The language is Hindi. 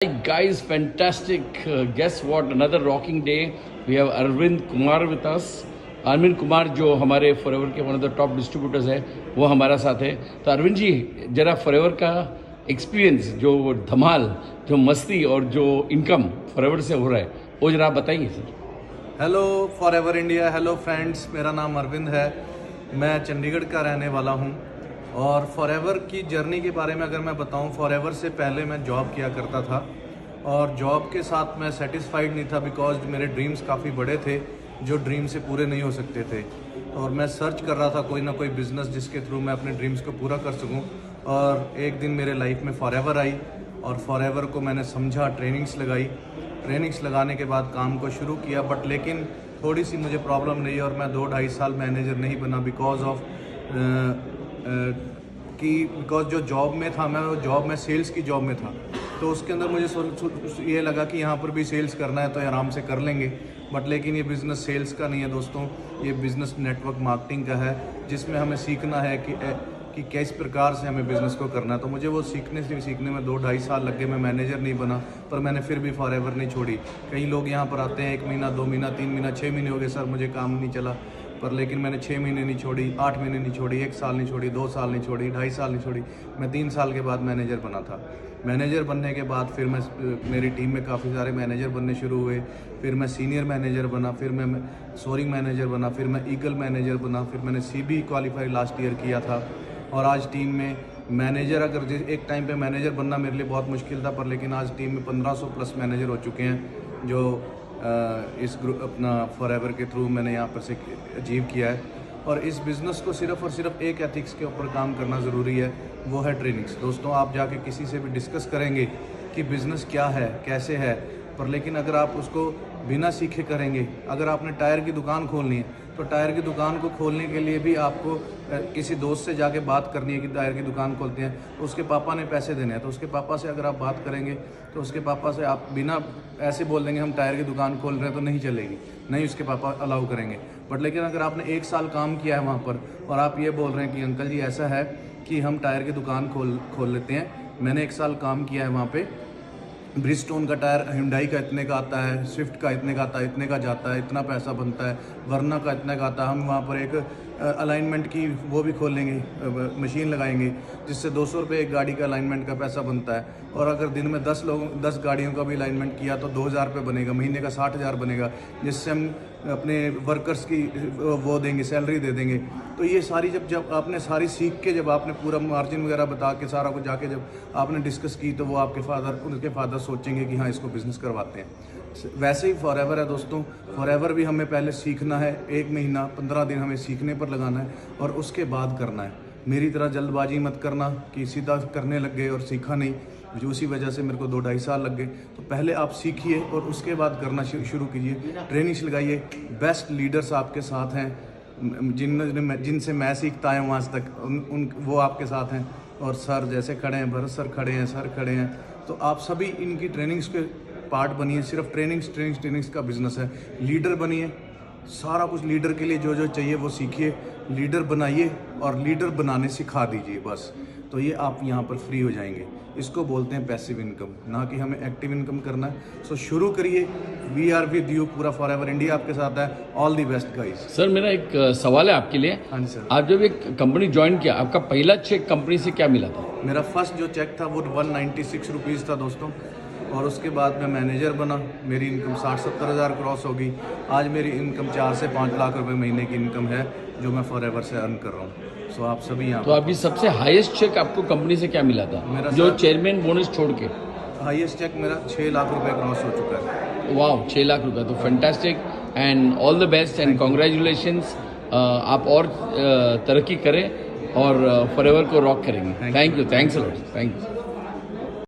Hi guys, fantastic. Guess what? Another rocking day. We have Arvind Kumar with us. Arvind Kumar जो हमारे फॉरएवर के one of the top distributors है वो हमारा साथ है. तो अरविंद जी जरा फॉरएवर का एक्सपीरियंस, जो धमाल, जो मस्ती और जो इनकम फॉरएवर से हो रहा है वो जरा बताइए sir. Hello forever India, hello friends, मेरा नाम अरविंद है. मैं चंडीगढ़ का रहने वाला हूँ. और फॉरएवर की जर्नी के बारे में अगर मैं बताऊँ, फॉरएवर से पहले मैं जॉब किया करता था और जॉब के साथ मैं सेटिस्फाइड नहीं था बिकॉज मेरे ड्रीम्स काफ़ी बड़े थे जो ड्रीम से पूरे नहीं हो सकते थे. और मैं सर्च कर रहा था कोई ना कोई बिज़नेस जिसके थ्रू मैं अपने ड्रीम्स को पूरा कर सकूं. और एक दिन मेरे लाइफ में फॉरएवर आई और फॉरएवर को मैंने समझा, ट्रेनिंग्स लगाई. ट्रेनिंग्स लगाने के बाद काम को शुरू किया. बट लेकिन थोड़ी सी मुझे प्रॉब्लम रही और मैं 2-2.5 साल मैनेजर नहीं बना बिकॉज ऑफ बिकॉज जो जॉब में था मैं, वो जॉब में सेल्स की जॉब में था. तो उसके अंदर मुझे ये लगा कि यहाँ पर भी सेल्स करना है तो आराम से कर लेंगे. बट लेकिन ये बिज़नेस सेल्स का नहीं है दोस्तों, ये बिज़नेस नेटवर्क मार्केटिंग का है जिसमें हमें सीखना है कि किस प्रकार से हमें बिज़नेस को करना है. तो मुझे वो सीखने में 2-2.5 साल लग गए. मैं मैनेजर नहीं बना पर मैंने फिर भी फॉरएवर नहीं छोड़ी. कई लोग यहाँ पर आते हैं 1 महीना, 2 महीना, 3 महीना, 6 महीने हो गए सर मुझे काम नहीं चला. पर लेकिन मैंने 6 महीने नहीं छोड़ी, 8 महीने नहीं छोड़ी, 1 साल नहीं छोड़ी, 2 साल नहीं छोड़ी, 2.5 साल नहीं छोड़ी. मैं 3 साल के बाद मैनेजर बना था. मैनेजर बनने के बाद फिर मेरी टीम में काफ़ी सारे मैनेजर बनने शुरू हुए. फिर मैं सीनियर मैनेजर बना, फिर मैं सोरिंग मैनेजर बना, फिर मैं ईगल मैनेजर बना, फिर मैंने CB क्वालिफाई लास्ट ईयर किया था. और आज टीम में मैनेजर, अगर एक टाइम पे मैनेजर बनना मेरे लिए बहुत मुश्किल था, पर लेकिन आज टीम में 1500 प्लस मैनेजर हो चुके हैं जो इस ग्रुप अपना फॉरएवर के थ्रू मैंने यहाँ पर से अचीव किया है. और इस बिज़नेस को सिर्फ़ और सिर्फ एक एथिक्स के ऊपर काम करना ज़रूरी है, वो है ट्रेनिंग्स. दोस्तों आप जाके किसी से भी डिस्कस करेंगे कि बिज़नेस क्या है, कैसे है, पर लेकिन अगर आप उसको बिना सीखे करेंगे, अगर आपने टायर की दुकान खोलनी है तो टायर की दुकान को खोलने के लिए भी आपको किसी दोस्त से जाके बात करनी है कि टायर की दुकान खोलते हैं, तो उसके पापा ने पैसे देने हैं. तो उसके पापा से अगर आप बात करेंगे तो उसके पापा से आप बिना ऐसे बोल देंगे हम टायर की दुकान खोल रहे हैं तो नहीं चलेगी, नहीं उसके पापा अलाउ करेंगे. बट लेकिन अगर आपने 1 साल काम किया है वहाँ पर और आप ये बोल रहे हैं कि अंकल जी ऐसा है कि हम टायर की दुकान खोल लेते हैं. मैंने 1 साल काम किया है वहाँ पे. ब्रिजस्टोन का टायर हुंडई का इतने का आता है, स्विफ्ट का इतने का आता है, इतने का जाता है, इतना पैसा बनता है. वरना का इतने का आता है. हम वहाँ पर एक अलाइनमेंट की वो भी खोलेंगे, मशीन लगाएंगे जिससे 200 रुपये एक गाड़ी का अलाइनमेंट का पैसा बनता है. और अगर दिन में 10 गाड़ियों का भी अलाइनमेंट किया तो 2000 रुपये बनेगा, महीने का 60,000 बनेगा, जिससे हम अपने वर्कर्स की वो देंगे, सैलरी दे देंगे. तो ये सारी जब आपने सारी सीख के, जब आपने पूरा मार्जिन वगैरह बता के सारा कुछ जाके जब आपने डिस्कस की तो वो उनके फादर सोचेंगे कि हाँ इसको बिज़नेस करवाते हैं. वैसे ही फॉरएवर है दोस्तों. फॉरएवर भी हमें पहले सीखना है, 1 महीना 15 दिन हमें सीखने पर लगाना है और उसके बाद करना है. मेरी तरह जल्दबाजी मत करना कि सीधा करने लग गए और सीखा नहीं, जो उसी वजह से मेरे को 2-2.5 साल लग गए. तो पहले आप सीखिए और उसके बाद करना शुरू कीजिए. ट्रेनिंग्स लगाइए. बेस्ट लीडर्स आपके साथ हैं, जिनसे मैं सीखता आया हूँ आज तक, वो आपके साथ हैं. और सर जैसे खड़े हैं, भरत सर खड़े हैं, सर खड़े हैं, तो आप सभी इनकी ट्रेनिंग्स के पार्ट बनिए. सिर्फ ट्रेनिंग्स का बिजनेस है. लीडर बनिए. सारा कुछ लीडर के लिए जो चाहिए वो सीखिए. लीडर बनाइए और लीडर बनाने सिखा दीजिए बस. तो ये आप यहाँ पर फ्री हो जाएंगे. इसको बोलते हैं पैसिव इनकम, ना कि हमें एक्टिव इनकम करना है. सो शुरू करिए. We are with you. पूरा फॉरएवर इंडिया आपके साथ है. All the best guys. Sir मेरा एक सवाल है आपके लिए. हाँ जी सर. आप जब एक कंपनी ज्वाइन किया, आपका पहला चेक कंपनी से क्या मिला था? मेरा फर्स्ट जो चेक था वो 196 रुपीज़ था दोस्तों. और उसके बाद मैं मैनेजर बना. मेरी इनकम 60-70 हज़ार क्रॉस होगी. आज मेरी इनकम 4 से 5 लाख रुपए महीने की इनकम है जो मैं फॉरएवर से अर्न कर रहा हूँ. सो आप सभी यहाँ. तो अभी सबसे हाईएस्ट चेक आपको कंपनी से क्या मिला था? मेरा जो चेयरमैन बोनस छोड़ के हाईएस्ट चेक मेरा 6 लाख रुपए क्रॉस हो चुका है. वाह, 6 लाख रुपए. तो fantastic and all the best and congratulations. आप और तरक्की करें और फॉरएवर को रॉक करेंगे. Thank you. Thanks a lot. Thank you.